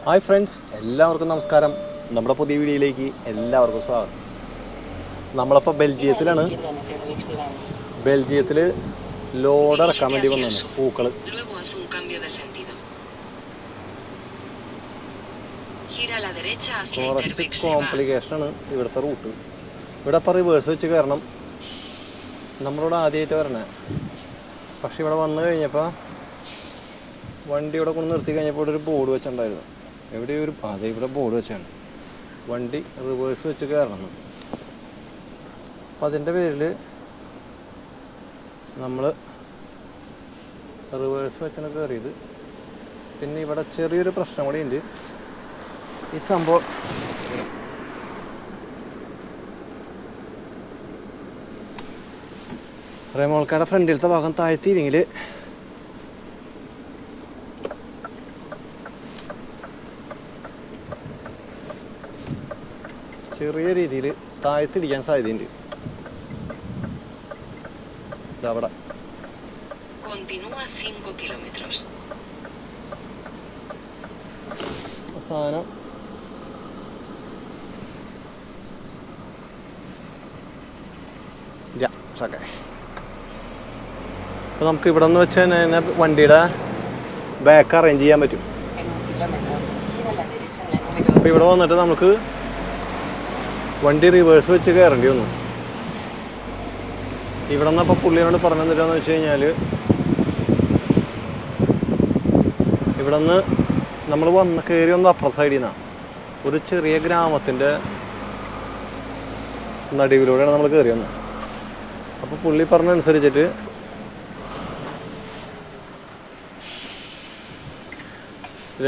Hi friends, എല്ലാവർക്കും നമസ്കാരം. നമ്മുടെ പുതിയ വീഡിയോയിലേക്ക് എല്ലാവർക്കും സ്വാഗതം. നമ്മളിപ്പോൾ ബെൽജിയത്തിലാണ്. ബെൽജിയത്തിൽ ലോഡ് ഇറക്കാൻ വേണ്ടി വന്നതാണ് പൂക്കൾ. കുറച്ച് കോംപ്ലിക്കേഷനാണ് ഇവിടുത്തെ റൂട്ട്. ഇവിടെ ഇപ്പോൾ റിവേഴ്സ് വെച്ച് കയറണം. നമ്മളിവിടെ ആദ്യമായിട്ട് വരണേ. പക്ഷെ ഇവിടെ വന്നു കഴിഞ്ഞപ്പോൾ വണ്ടി ഇവിടെ കൊണ്ട് നിർത്തി കഴിഞ്ഞപ്പോൾ ഇവിടെ ഒരു ബോർഡ് വെച്ചിട്ടുണ്ടായിരുന്നു. എവിടെയോ അതെ, ഇവിടെ ബോർഡ് വെച്ചാണ് വണ്ടി റിവേഴ്സ് വെച്ച് കയറണം. അപ്പം അതിൻ്റെ പേരിൽ നമ്മൾ റിവേഴ്സ് വെച്ചാണ് കയറിയത്. പിന്നെ ഇവിടെ ചെറിയൊരു പ്രശ്നം കൂടി ഉണ്ട്. ഈ സംഭവം റെമോൾക്കാരുടെ ഫ്രണ്ടിലത്തെ ഭാഗം താഴ്ത്തിയില്ലെങ്കിൽ ചെറിയ രീതിയിൽ താഴ്ത്തിരിക്കാൻ സാധ്യതയുണ്ട്. ഇതവിടെ സാധനം അപ്പോൾ നമുക്ക് ഇവിടെ നിന്ന് വെച്ച് തന്നെ വണ്ടിയുടെ ബാക്ക് അറേഞ്ച് ചെയ്യാൻ പറ്റും. അപ്പോൾ ഇവിടെ വന്നിട്ട് നമുക്ക് വണ്ടി റിവേഴ്സ് വെച്ച് കയറേണ്ടി വന്നു. ഇവിടെ നിന്ന് അപ്പോൾ പുള്ളിയോട് പറഞ്ഞു തരാമെന്ന് വെച്ച് കഴിഞ്ഞാൽ, ഇവിടെ നിന്ന് നമ്മൾ കയറി വന്ന അപ്പുറ സൈഡിൽ നിന്നാണ് ഒരു ചെറിയ ഗ്രാമത്തിൻ്റെ നടുവിലൂടെയാണ് നമ്മൾ കയറി വന്നത്. അപ്പോൾ പുള്ളി പറഞ്ഞനുസരിച്ചിട്ട്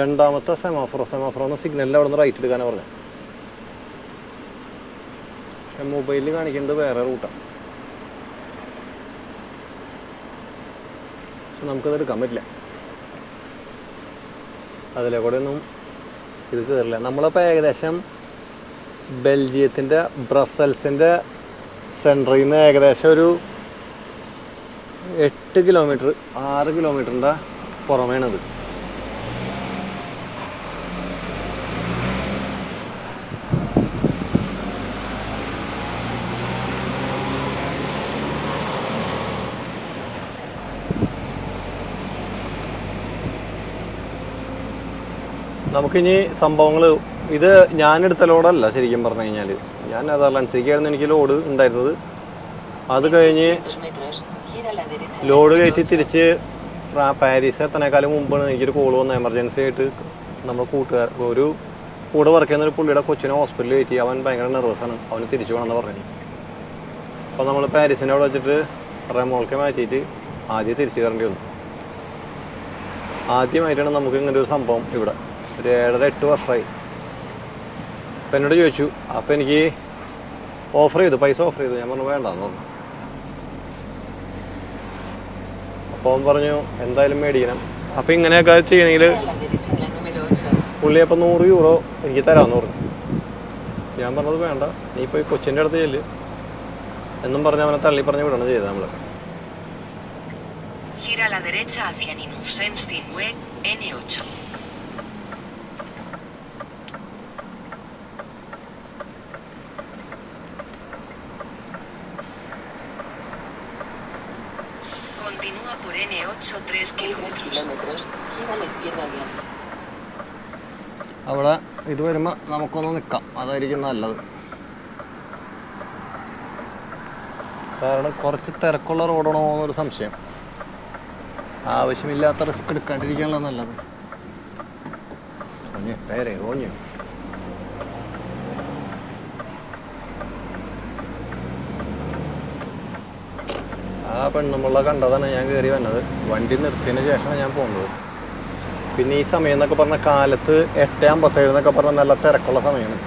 രണ്ടാമത്തെ സെമാഫ്രോ എന്ന സിഗ്നലിൽ അവിടെ നിന്ന് റൈറ്റ് എടുക്കാനാണ് പറഞ്ഞത്. മൊബൈലിൽ കാണിക്കുന്നത് വേറെ റൂട്ടാണ്. പക്ഷെ നമുക്കത് എടുക്കാൻ പറ്റില്ല. അതിലെ കൂടെ ഒന്നും ഇത് കയറില്ല. നമ്മളിപ്പോൾ ഏകദേശം ബെൽജിയത്തിൻ്റെ ബ്രസൽസിൻ്റെ സെൻറ്ററിൽ നിന്ന് ഏകദേശം ഒരു 8 കിലോമീറ്റർ 6 കിലോമീറ്ററിൻ്റെ പുറമേണത്. നമുക്കിനി സംഭവങ്ങൾ, ഇത് ഞാനെടുത്ത ലോഡല്ല ശരിക്കും പറഞ്ഞു കഴിഞ്ഞാൽ. ഞാൻ നെതർലാൻഡ്സിലേക്കായിരുന്നു എനിക്ക് ലോഡ് ഉണ്ടായിരുന്നത്. അത് കഴിഞ്ഞ് ലോഡ് കയറ്റി തിരിച്ച് പാരീസ് എത്തണേക്കാളും മുമ്പാണ് എനിക്കൊരു കോൾ വന്നത്. എമർജൻസി ആയിട്ട് നമ്മൾ ഒരു കൂടെ വർക്ക് ചെയ്യുന്ന ഒരു പുള്ളിയുടെ കൊച്ചിനെ ഹോസ്പിറ്റലിൽ കയറ്റി. അവൻ ഭയങ്കര നെർവസാണ്, അവന് തിരിച്ചു വേണമെന്ന് പറഞ്ഞു. അപ്പോൾ നമ്മൾ പാരീസിൻ്റെ അവിടെ വെച്ചിട്ട് റെമോൾക്കെ മാറ്റിയിട്ട് ആദ്യം തിരിച്ചു കയറേണ്ടി വന്നു. ആദ്യമായിട്ടാണ് നമുക്ക് ഇങ്ങനെ ഒരു സംഭവം ഇവിടെ. ഒരു 7-8 വർഷമായി. അപ്പം എന്നോട് ചോദിച്ചു, അപ്പം എനിക്ക് പൈസ ഓഫർ ചെയ്തു. ഞാൻ പറഞ്ഞു വേണ്ടെന്ന് പറഞ്ഞു. അപ്പോൾ അവൻ പറഞ്ഞു എന്തായാലും മേടിക്കണം. അപ്പം ഇങ്ങനെയൊക്കെ ചെയ്യണമെങ്കിൽ പുള്ളി അപ്പം 100 യൂറോ എനിക്ക് തരാമെന്ന് പറഞ്ഞു. ഞാൻ പറഞ്ഞത് വേണ്ട, നീ ഇപ്പോൾ കൊച്ചിൻ്റെ അടുത്ത് ചെല്ല് എന്നും പറഞ്ഞ് അവനെ തള്ളി പറഞ്ഞ് വിടണം ചെയ്തത് നമ്മൾ. Continúa por N8 3 kilómetros. അവിടെ ഇത് വരുമ്പോൾ നമുക്കൊന്ന് നിൽക്കാം, അതായിരിക്കും നല്ലത്. കാരണം കുറച്ച് തിരക്കുള്ള റോഡാണോ എന്നൊരു സംശയം. ആവശ്യമില്ലാത്ത റിസ്ക് എടുക്കാണ്ടിരിക്കാനുള്ള നല്ലത്. ഓഞ്ഞു ആ പെണ്ണുമുള്ള കണ്ടതാണ് ഞാൻ കയറി വന്നത്. വണ്ടി നിർത്തിയതിന് ശേഷമാണ് ഞാൻ പോകുന്നത്. പിന്നെ ഈ സമയം എന്നൊക്കെ പറഞ്ഞാൽ കാലത്ത് 8:57 എന്നൊക്കെ പറഞ്ഞാൽ നല്ല തിരക്കുള്ള സമയമാണ്.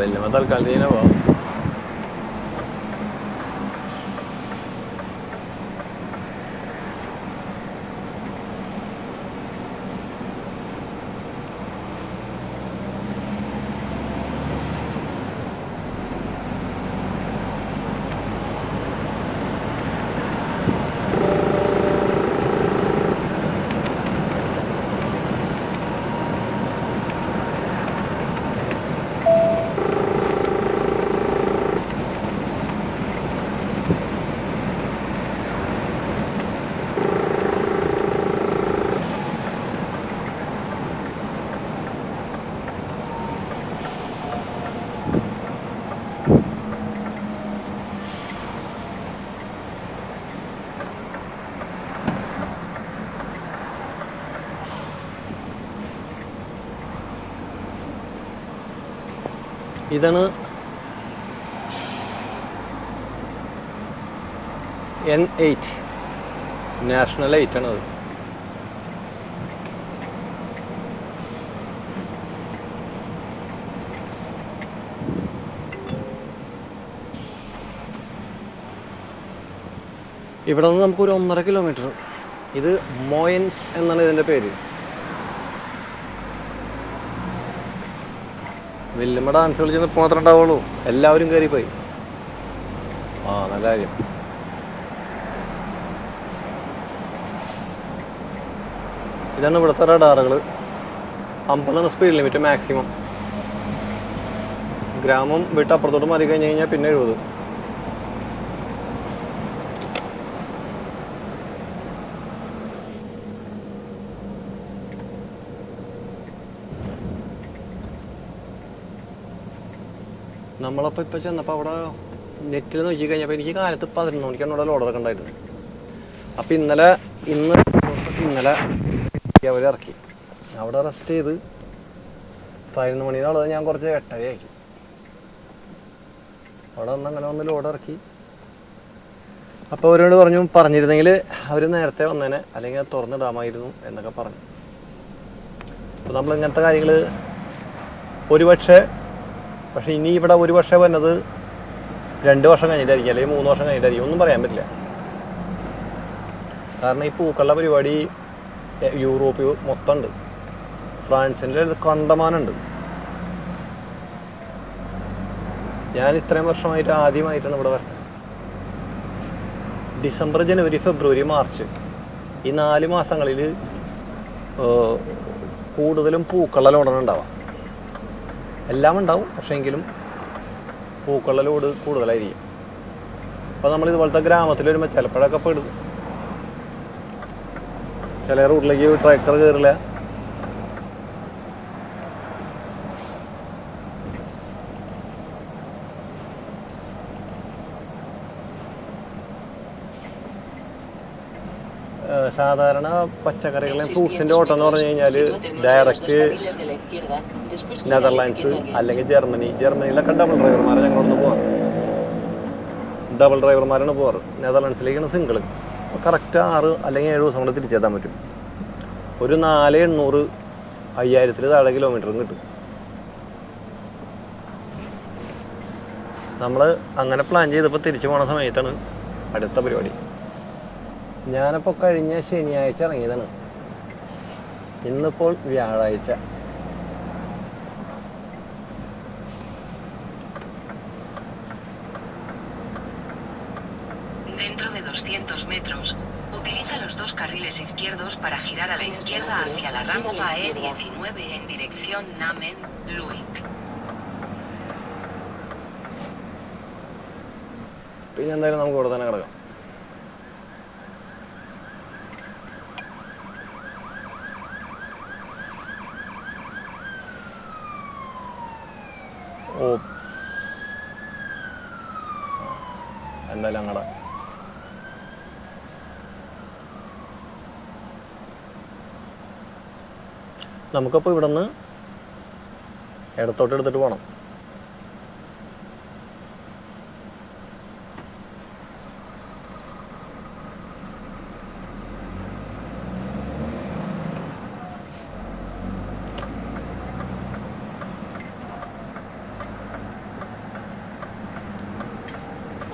വെല്ലുമ്പോൾ തൽക്കാലത്തിന് പോവാം. ഇതാണ് N8 നാഷണൽ 8 ആണത്. ഇവിടെ നിന്ന് നമുക്കൊരു 1.5 കിലോമീറ്റർ. ഇത് മോയൻസ് എന്നാണ് ഇതിൻ്റെ പേര്. വല്യമ്മ ഡാൻസ് കളിച്ച് ഇപ്പോൾ മാത്രമേ ഉണ്ടാവുള്ളൂ, എല്ലാവരും കയറിപ്പോയി. ആ, നല്ല കാര്യം. ഇതാണ് ഇവിടുത്തെ റഡാറുകൾ. 50 സ്പീഡ് ലിമിറ്റ് മാക്സിമം. ഗ്രാമം വിട്ട് അപ്പുറത്തോട്ട് മാറി കഴിഞ്ഞ് കഴിഞ്ഞാൽ പിന്നെ 70. നമ്മളപ്പോൾ ഇപ്പോൾ ചെന്നപ്പോൾ അവിടെ നെറ്റിൽ നോക്കി കഴിഞ്ഞപ്പോൾ എനിക്ക് കാലത്ത് 11 മണിക്കാണ് ഇവിടെ ലോഡറൊക്കെ ഉണ്ടായിരുന്നത്. അപ്പോൾ ഇന്നലെ അവർ ഇറക്കി. അവിടെ റെസ്റ്റ് ചെയ്ത് 11 മണിന്നുള്ളത് ഞാൻ കുറച്ച് 8:30 ആക്കി. അവിടെ വന്ന് അങ്ങനെ വന്ന് ലോഡ് ഇറക്കി. അപ്പോൾ അവരോട് പറഞ്ഞിരുന്നെങ്കിൽ അവർ നേരത്തെ വന്നേനെ, അല്ലെങ്കിൽ അത് തുറന്നിടാമായിരുന്നു എന്നൊക്കെ പറഞ്ഞു. അപ്പോൾ നമ്മൾ ഇങ്ങനത്തെ കാര്യങ്ങൾ പക്ഷേ ഇനി ഇവിടെ വന്നത് 2 വർഷം കഴിഞ്ഞിട്ടായിരിക്കും, അല്ലെങ്കിൽ 3 വർഷം കഴിഞ്ഞിട്ടായിരിക്കും, ഒന്നും പറയാൻ പറ്റില്ല. കാരണം ഈ പൂക്കളുടെ പരിപാടി യൂറോപ്പ് മൊത്തം ഉണ്ട്. ഫ്രാൻസിൻ്റെ കണ്ടമാനുണ്ട്. ഞാൻ ഇത്രയും വർഷമായിട്ട് ആദ്യമായിട്ടാണ് ഇവിടെ വരുന്നത്. ഡിസംബർ, ജനുവരി, ഫെബ്രുവരി, മാർച്ച് ഈ 4 മാസങ്ങളിൽ കൂടുതലും പൂക്കളുടെ ലോഡാണ് ഉണ്ടാവുക. എല്ലാം ഉണ്ടാവും, പക്ഷേ എങ്കിലും പൂക്കളുടെ ലോഡ് കൂടുതലായിരിക്കും. അപ്പോൾ നമ്മൾ ഇതുപോലത്തെ ഗ്രാമത്തിൽ വരുമ്പോൾ ചിലപ്പോഴൊക്കെ പെടും. ചില റൂട്ടിലേക്ക് ട്രാക്ടർ കയറില്ല. സാധാരണ പച്ചക്കറികളെയും ഫ്രൂട്ട്സിൻ്റെ ഓട്ടം എന്ന് പറഞ്ഞു കഴിഞ്ഞാൽ ഡയറക്റ്റ് നെതർലാൻഡ്സ് അല്ലെങ്കിൽ ജർമ്മനിയിലൊക്കെ ഡബിൾ ഡ്രൈവർമാരാണ് പോവാറ്. നെതർലാൻഡ്സിലേക്കാണ് സിംഗിൾ. അപ്പോൾ കറക്റ്റ് 6 അല്ലെങ്കിൽ 7 ദിവസം കൊണ്ട് തിരിച്ചെത്താൻ പറ്റും. ഒരു 400-800 5000 താഴെ കിലോമീറ്ററും കിട്ടും. നമ്മൾ അങ്ങനെ പ്ലാൻ ചെയ്തപ്പോൾ തിരിച്ചു പോണ സമയത്താണ് അടുത്ത പരിപാടി. ഞാനപ്പോൾ കഴിഞ്ഞ ശനിയാഴ്ച ഇറങ്ങിയതാണ്. ഇന്നിപ്പോൾ വ്യാഴാഴ്ച. Dentro de 200 metros, utiliza los 2 carriles izquierdos para girar a la izquierda hacia la rampa E19 en dirección Namen-Luik. പിന്നെ എന്തായാലും നമുക്ക് ഇവിടെ തന്നെ കിടക്കാം. എന്തായാലും അങ്ങടെ നമുക്കപ്പോൾ ഇവിടെ നിന്ന് ഇടത്തോട്ട് എടുത്തിട്ട് പോകണം.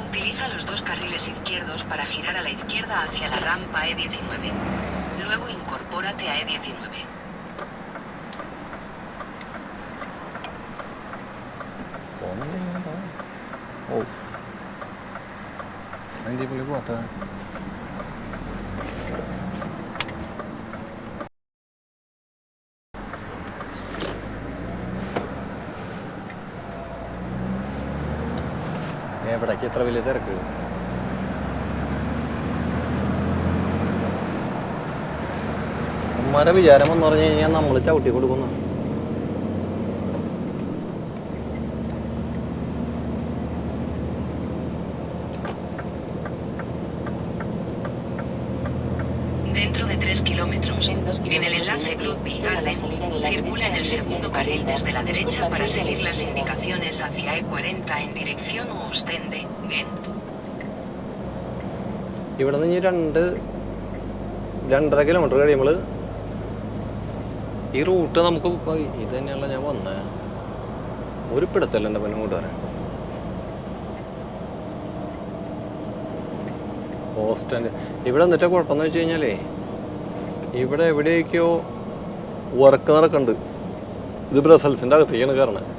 Utiliza los 2 carriles izquierdos para girar a la izquierda hacia la rampa E19. Luego incorpórate a E19. എവിടേക്ക് എത്ര വലിയ തിരക്ക്. ഉമ്മാരെ വിചാരം എന്ന് പറഞ്ഞു കഴിഞ്ഞാൽ നമ്മൾ ചവിട്ടി കൊടുക്കുന്നു. Dentro de 3 kilómetros, en el enlace Grootby Garden, circula en el segundo carril desde la derecha para seguir las indicaciones hacia E40 en dirección Ostende, Ghent. ഇവിടെ നിന്ന് 2-2.5 കിലോമീറ്റർ കഴിയുമ്പോൾ ഈ റൂട്ട് നമുക്ക് ഇത് തന്നെയല്ല ഞാൻ വന്നത്. ഒരു പിടുത്തല്ല എൻ്റെ പിന്നെ ഇങ്ങോട്ട് വരാൻ. ഓസ്റ്റൻഡ് ഇവിടെ എന്നിട്ട് കുഴപ്പമെന്ന് വെച്ച് കഴിഞ്ഞാലേ ഇവിടെ എവിടെയൊക്കെയോ വർക്ക് നടക്കുന്നുണ്ട്. ഇത് ബ്രസൽസിൻ്റെ അകത്തേക്കാണ് കയറണത്.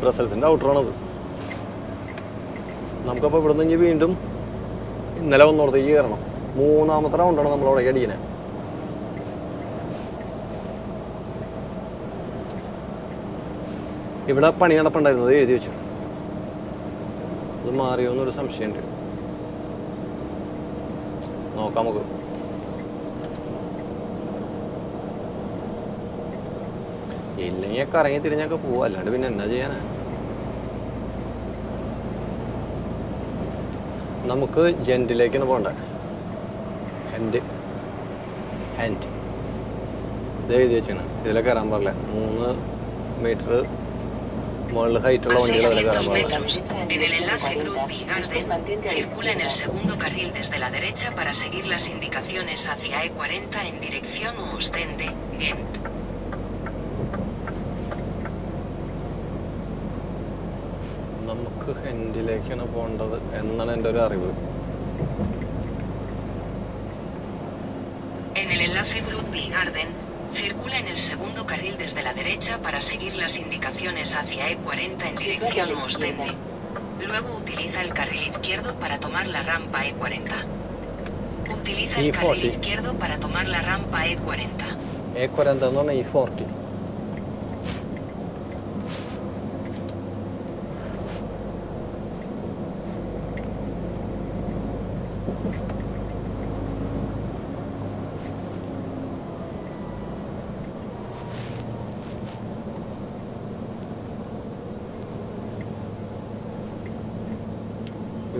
ബ്രസൽസിൻ്റെ ഔട്ടറാണത്. നമുക്കപ്പോൾ ഇവിടെ നിന്ന് വീണ്ടും ഇന്നലെ വന്നോടത്തേക്ക് കയറണം. 3ാമത്തെ റൗണ്ടാണ് നമ്മളവിടെ അടിക്കുന്നത്. ഇവിടെ പണി നടപ്പുണ്ടായിരുന്നത് എഴുതി വെച്ചു. അത് മാറിയോ എന്നൊരു സംശയമുണ്ട്. നോക്കാം നമുക്ക്. ഇല്ലെങ്കിൽ കറങ്ങി തിരിഞ്ഞൊക്കെ പോവാ, അല്ലാണ്ട് പിന്നെ എന്നാ ചെയ്യാനാ. നമുക്ക് ജെൻറ്റിലേക്കാണ് പോകണ്ടേ. ഹാൻഡ് ഇത് എഴുതി വെച്ചാണ്. ഇതിലെ കയറാൻ പാടില്ല. 3 മീറ്റർ മുകളിൽ ഹൈറ്റുള്ള വണ്ടികൾ അതിലെ കയറാൻ പാടില്ല. En el enlace Grootby Garden, circula en el segundo carril desde la derecha para seguir las indicaciones hacia E40 en dirección Ostende, Ghent. നമുക്ക് ഹെൻഡിലേക്കാണ് പോകേണ്ടത് എന്നാണ് എൻ്റെ ഒരു അറിവ്. En el enlace Grootby Garden, circula en el segundo carril desde la derecha para seguir las indicaciones hacia E40 en dirección Ostende. Luego utiliza el carril izquierdo para tomar la rampa E40. Utiliza el carril izquierdo para tomar la rampa E40. E40 എന്ന് പറഞ്ഞാൽ E40.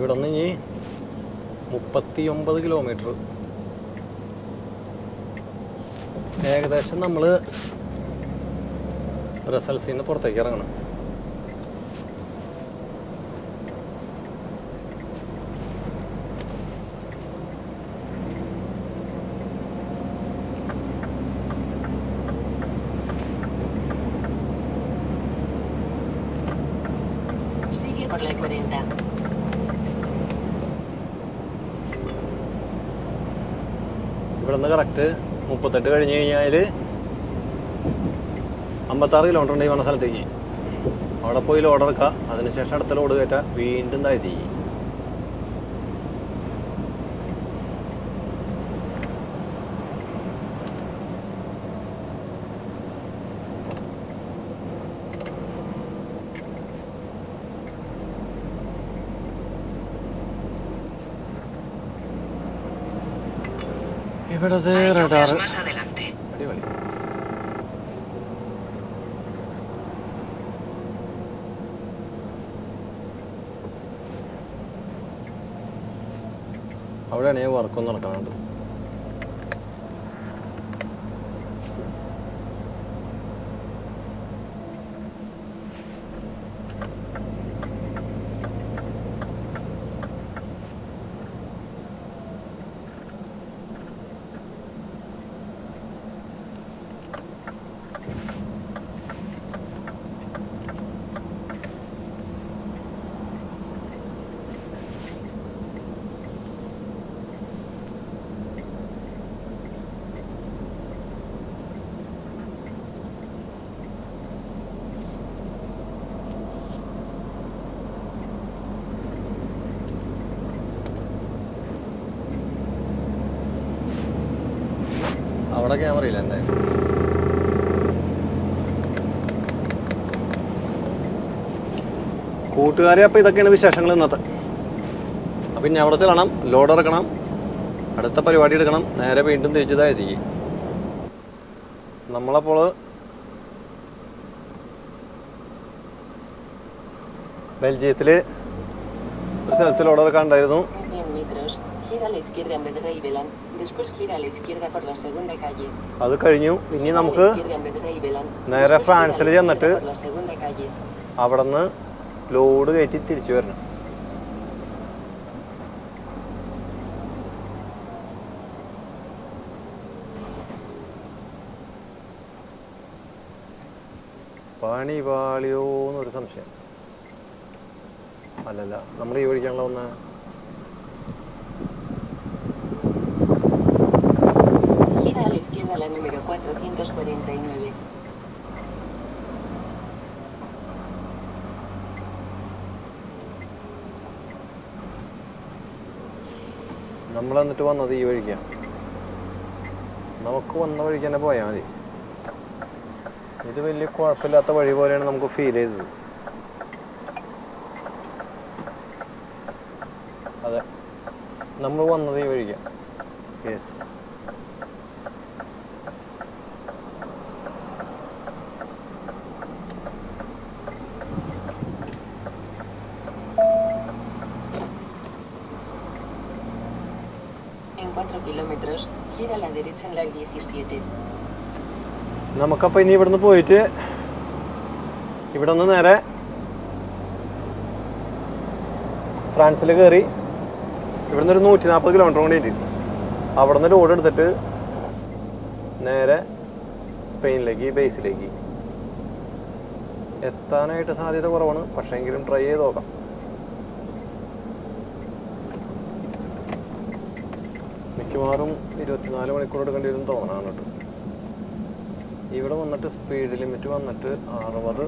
ഇവിടെ നിന്ന് ഇനി 39 kilometre. ഏകദേശം നമ്മൾ ബ്രസൽസിൽ നിന്ന് പുറത്തേക്ക് ഇറങ്ങണം. Sigue por la 40. ഇവിടെ നിന്ന് കറക്റ്റ് 38 കഴിഞ്ഞ് കഴിഞ്ഞാൽ 56 കിലോമീറ്റർ ഉണ്ട് ഈ വന്ന സ്ഥലത്തേക്ക്. അവിടെ പോയി ലോഡ് ഇറക്കുക. അതിനുശേഷം അടുത്ത ലോഡ് കയറ്റാം. വീണ്ടും താഴ്ത്തി. ഇവിടത്തെ റഡാർ അടിപൊളി. അവിടെയാണ് വർക്കൊന്നും നടക്കാനുണ്ട്. അവിടെ ക്യാമറ ഇല്ല എന്തായാലും. കൂട്ടുകാരെ, അപ്പോൾ ഇതൊക്കെയാണ് വിശേഷങ്ങൾ ഇന്നത്തെ. അപ്പം ഇനി അവിടെ ചെല്ലണം, ലോഡ് ഇറക്കണം, അടുത്ത പരിപാടി എടുക്കണം, നേരെ വീണ്ടും തിരിച്ചു താഴ്ത്തിക്ക്. നമ്മളപ്പോൾ ബെൽജിയത്തിൽ ഒരു സ്ഥലത്ത് ലോഡ് ഇറക്കാൻ ഉണ്ടായിരുന്നു. Gira a la izquierda en Bedre y Belán. Después gira a la izquierda por la segunda calle. അത് കഴിഞ്ഞു. ഇനി Gira a la നമുക്ക് izquierda en Bedre y Belán. നേരെ Después gira a la ഫ്രാൻസിൽ izquierda ചെന്നിട്ട് por la segunda calle. അവിടെ നിന്ന് load കയറ്റി തിരിച്ചു വരണം. പണി പാളിയോ എന്നൊരു സംശയം. അല്ലല്ല, നമ്മൾ ഈ വഴിക്കാണല്ലോ വന്ന. Gira a la izquierda la número 449. നമ്മൾ എന്നിട്ട് വന്നത് ഈ വഴിക്കാണ്. നമുക്ക് വന്ന വഴിക്ക് തന്നെ പോയാൽ മതി. ഇത് വലിയ കുഴപ്പമില്ലാത്ത വഴി പോലെയാണ് നമുക്ക് ഫീൽ ചെയ്തത്. അതെ, നമ്മൾ വന്നത് ഈ വഴിക്കാണ്. Yes, En 4 kilómetros, gira a la derecha en la 17. നമുക്കപ്പോൾ ഇനി ഇവിടുന്ന് പോയിട്ട് ഇവിടെ നിന്ന് നേരെ ഫ്രാൻസിൽ കയറി ഇവിടുന്ന് ഒരു 140 കിലോമീറ്റർ കൂടിയിട്ട് അവിടെ നിന്ന് ലോഡ് എടുത്തിട്ട് നേരെ സ്പെയിനിലേക്ക്, ബേസിലേക്ക് എത്താനായിട്ട് സാധ്യത കുറവാണ്. പക്ഷേ എങ്കിലും ട്രൈ ചെയ്ത് നോക്കാം. മിക്കവാറും 24 മണിക്കൂർ എടുക്കേണ്ടി വരും തോന്നണം കേട്ടോ. ഇവിടെ വന്നിട്ട് സ്പീഡ് ലിമിറ്റ് വന്നിട്ട് 60.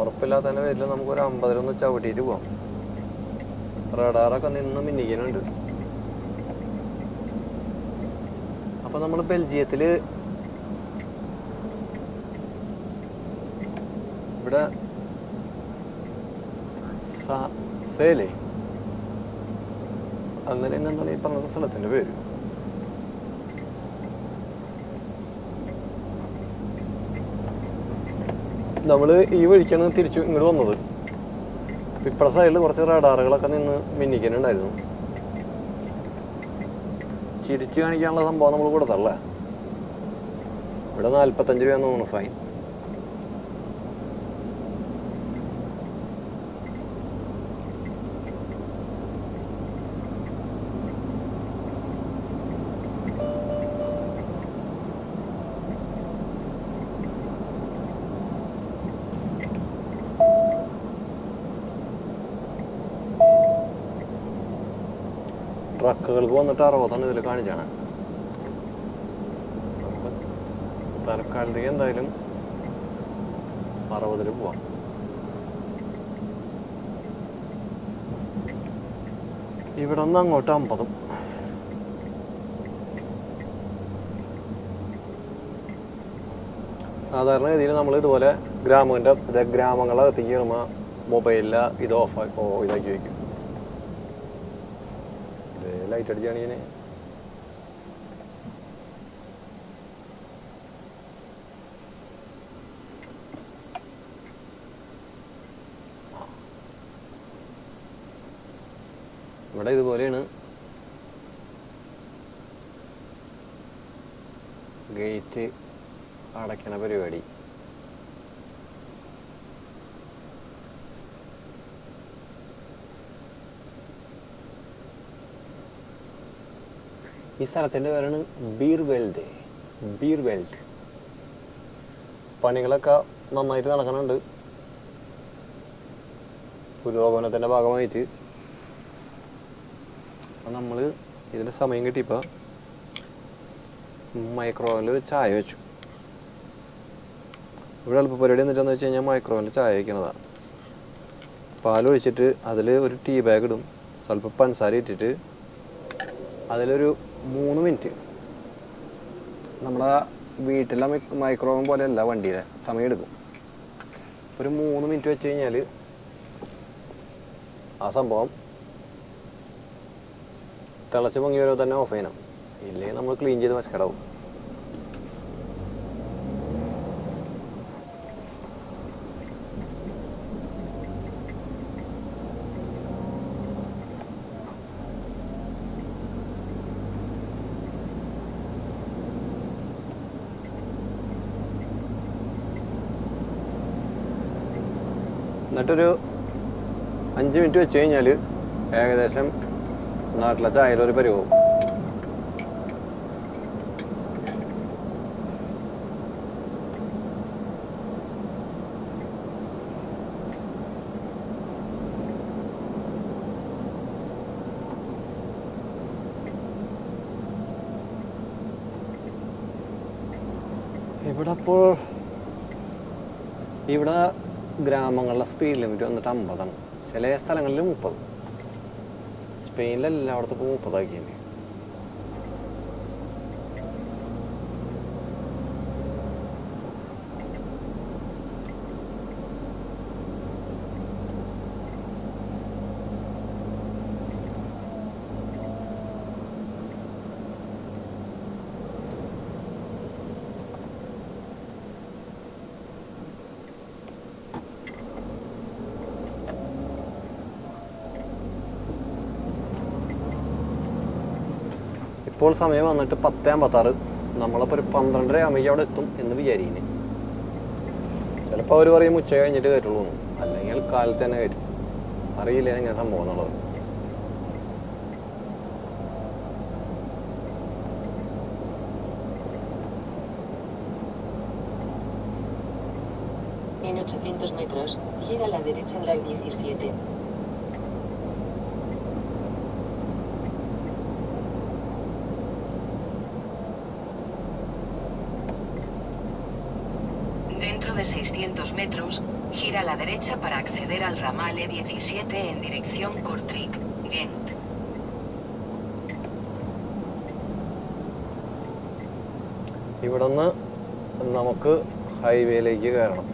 ഉറപ്പില്ലാത്തതിൻ്റെ പേരിൽ നമുക്കൊരു 50 ചവിട്ടിയിട്ട് പോവാം. റഡാറൊക്കെ നിന്ന് മിന്നിക്കുന്നുണ്ട്. അപ്പം നമ്മൾ ബെൽജിയത്തിൽ ഇവിടെ സേലേ അങ്ങനെ എന്താണ് ഈ പറഞ്ഞ സ്ഥലത്തിൻ്റെ പേര്. നമ്മൾ ഈ വഴിക്കാണ് തിരിച്ചു ഇങ്ങോട്ട് വന്നത്. ഇപ്പുറത്തെ സൈഡിൽ കുറച്ച് റഡാറുകളൊക്കെ നിന്ന് മിന്നിക്കുന്നുണ്ടായിരുന്നു. ചിരിച്ചു കാണിക്കാനുള്ള സംഭവം നമ്മൾ കൊടുത്തല്ലേ. ഇവിടെ 45 രൂപ തോന്നുന്നു ഫൈൻ. ട്രക്കുകൾക്ക് വന്നിട്ട് 60 ഇതിൽ കാണിച്ചാണ്. നമുക്ക് തൽക്കാലത്തേക്ക് എന്തായാലും 60 പോവാം. ഇവിടെ നിന്ന് അങ്ങോട്ട് 50. സാധാരണ ഗതിയിൽ നമ്മൾ ഇതുപോലെ ഗ്രാമങ്ങളകത്തേക്ക് കയറുമ്പോൾ മൊബൈലിൽ ഇത് ഇതാക്കി വയ്ക്കും. ലൈറ്റ് അടിച്ചാണ് ഇങ്ങനെ. ഇവിടെ ഇതുപോലെയാണ് ഗേറ്റ് അടയ്ക്കണ പരിപാടി. ഈ സ്ഥലത്തിൻ്റെ പേരാണ് ബീർവെൽഡ്. പണികളൊക്കെ നന്നായിട്ട് നടക്കുന്നുണ്ട് പുരോഗമനത്തിൻ്റെ ഭാഗമായിട്ട്. അപ്പം നമ്മൾ ഇതിൻ്റെ സമയം കിട്ടിയപ്പോൾ മൈക്രോവേവിൽ ഒരു ചായ വെച്ചു. ഇവിടെ എളുപ്പ പരിപാടി എന്നിട്ടെന്ന് വെച്ച് കഴിഞ്ഞാൽ മൈക്രോവേവിൽ ചായ വയ്ക്കണതാണ്. പാലൊഴിച്ചിട്ട് അതിൽ ഒരു ടീ ബാഗ് ഇടും, സ്വല്പം പഞ്ചസാര ഇട്ടിട്ട് അതിലൊരു 3 മിനിറ്റ്. നമ്മുടെ വീട്ടിലെ മൈക്രോവേവ് പോലെയല്ല, വണ്ടിയിലെ സമയം എടുക്കും. ഒരു 3 മിനിറ്റ് വെച്ച് കഴിഞ്ഞാൽ ആ സംഭവം തിളച്ച് പൊങ്ങി വരുമ്പോൾ തന്നെ ഓഫ് ചെയ്യണം. ഇല്ലെങ്കിൽ നമ്മൾ ക്ലീൻ ചെയ്ത് മസ്കടാവും. എന്നിട്ടൊരു 5 മിനിറ്റ് വെച്ച് കഴിഞ്ഞാൽ ഏകദേശം നാട്ടിലെ ചായയിലൊരു പരിവാവും. ഇവിടെ ഗ്രാമങ്ങളിലെ സ്പീഡ് ലിമിറ്റ് വന്നിട്ട് 50ആണ്. ചില സ്ഥലങ്ങളിൽ 30. സ്പെയിനിലെല്ലായിടത്തും ഇപ്പോൾ 30 ആക്കിയിട്ടുണ്ട്. ഇപ്പോൾ സമയം വന്നിട്ട് 10:56. നമ്മളപ്പോൾ ഒരു 12:30 ആകുമ്പോഴേക്കും അവിടെ എത്തും എന്ന് വിചാരിക്കുന്നത്. ചിലപ്പോൾ അവർ പറയും ഉച്ച കഴിഞ്ഞിട്ട് കയറ്റുള്ളൂ, അല്ലെങ്കിൽ കാലത്ത് തന്നെ കയറ്റും. അറിയില്ല എങ്ങനെ സംഭവം എന്നുള്ളത്. En 800 metros, gira a la derecha en la 17. Dentro de 600 metros, gira a la derecha para acceder al ramal E17 en dirección Kortrijk, Ghent. ഇവിടെ നിന്ന് നമുക്ക് ഹൈവേയിലേക്ക് കയറണം.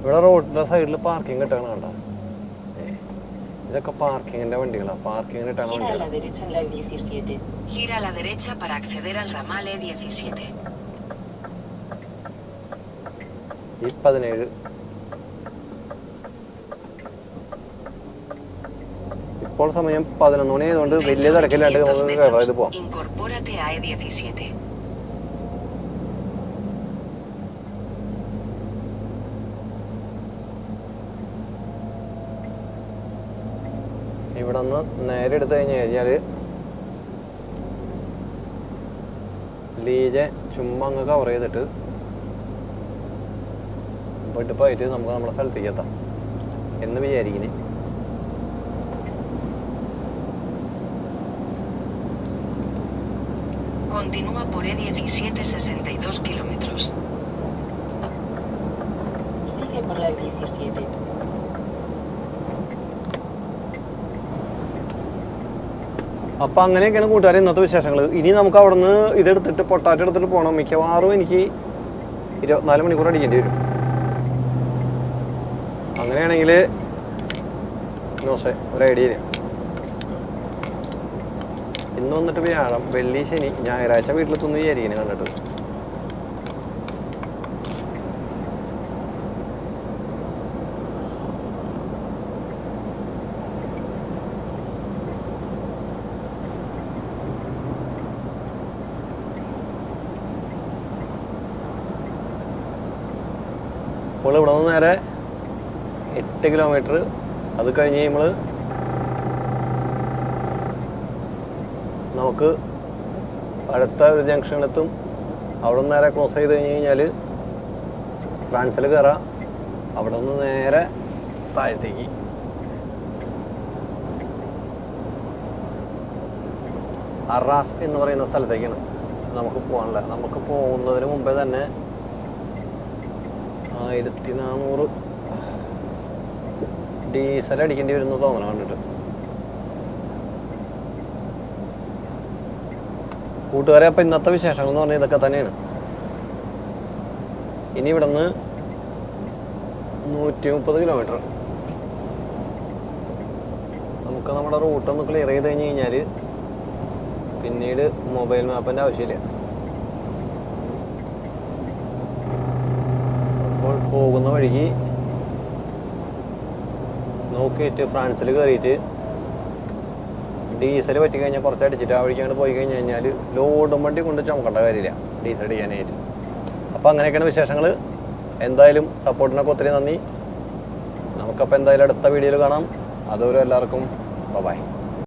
ഇവിടെ റോഡിന്റെ സൈഡിൽ പാർക്കിംഗ് കിട്ടണം. കണ്ടോ, ഇതൊക്കെ പാർക്കിങ്ങിന്റെ വണ്ടികളാണ്. പാർക്കിങ്ങിന് കിട്ടാൻ വണ്ടികളാണ്. Gira a la derecha para acceder al ramal E17. ഈ 17 ഇപ്പോൾ സമയം 11 മണി ആയതുകൊണ്ട് വലിയ തിരക്കില്ലാണ്ട് നമുക്ക് കയറാതെ പോവാം. Incorpórate a E17. ഇവിടെ നിന്ന് നേരെ എടുത്തു കഴിഞ്ഞാൽ ലീജെ ചുമ്മാ അങ്ങ് കവർ ചെയ്തിട്ട് പോയിട്ട് നമുക്ക് നമ്മുടെ സ്ഥലത്തേക്ക് എത്താം എന്ന് വിചാരിക്കുന്നത്. Continúa por E17 62 kilómetros. Sigue por la E17. അപ്പം അങ്ങനെയൊക്കെയാണ് കൂട്ടുകാരെ ഇന്നത്തെ വിശേഷങ്ങൾ. ഇനി നമുക്ക് അവിടെ നിന്ന് ഇതെടുത്തിട്ട് പൊട്ടാറ്റോ എടുത്തിട്ട് പോകണം. മിക്കവാറും എനിക്ക് 24 മണിക്കൂർ അടിക്കേണ്ടി വരും. അങ്ങനെയാണെങ്കിൽ ഒരു ഐഡിയ ഇല്ല. ഇന്ന് വന്നിട്ട് വ്യാഴം, വെള്ളി, ശനി, ഞായറാഴ്ച വീട്ടിലെത്തുന്നു വിചാരിക്കുന്നു കണ്ടിട്ട്. അപ്പോൾ ഇവിടെ നിന്ന് നേരെ 8 കിലോമീറ്റർ. അത് കഴിഞ്ഞ് നമുക്ക് അടുത്ത ഒരു ജംഗ്ഷനിലെത്തും. അവിടെ നിന്ന് നേരെ ക്രോസ് ചെയ്ത് കഴിഞ്ഞ് കഴിഞ്ഞാൽ ഫ്രാൻസിൽ കയറാം. അവിടെ നിന്ന് നേരെ താഴത്തേക്ക് അറാസ് എന്ന് പറയുന്ന സ്ഥലത്തേക്കാണ് നമുക്ക് പോകാനുള്ളത്. നമുക്ക് പോകുന്നതിന് മുമ്പേ തന്നെ 1400 ഡീസൽ അടിക്കേണ്ടി വരുന്നു തോന്നണം കണ്ടിട്ട്. കൂട്ടുകാരെ, അപ്പം ഇന്നത്തെ വിശേഷങ്ങൾ എന്ന് പറഞ്ഞാൽ ഇതൊക്കെ തന്നെയാണ്. ഇനി ഇവിടെ നിന്ന് 130 കിലോമീറ്റർ നമുക്ക് നമ്മുടെ റൂട്ടൊന്ന് ക്ലിയർ ചെയ്ത് കഴിഞ്ഞ് കഴിഞ്ഞാൽ പിന്നീട് മൊബൈൽ മാപ്പിൻ്റെ ആവശ്യമില്ല. അപ്പോൾ പോകുന്ന വഴിക്ക് നോക്കിയിട്ട് ഫ്രാൻസിൽ കയറിയിട്ട് ഡീസൽ പറ്റി കഴിഞ്ഞാൽ കുറച്ച് അടിച്ചിട്ട് ആ വഴിക്കാണ്ട് പോയി കഴിഞ്ഞ് കഴിഞ്ഞാൽ ലോഡും വണ്ടി കൊണ്ട് ചുമക്കേണ്ട കാര്യമില്ല ഡീസൽ അടിക്കാനായിട്ട്. അപ്പോൾ അങ്ങനെയൊക്കെയാണ് വിശേഷങ്ങൾ. എന്തായാലും സപ്പോർട്ടിനൊക്കെ ഒത്തിരി നന്ദി. നമുക്കപ്പോൾ എന്തായാലും അടുത്ത വീഡിയോയിൽ കാണാം. അതുവരെ എല്ലാവർക്കും ബൈ.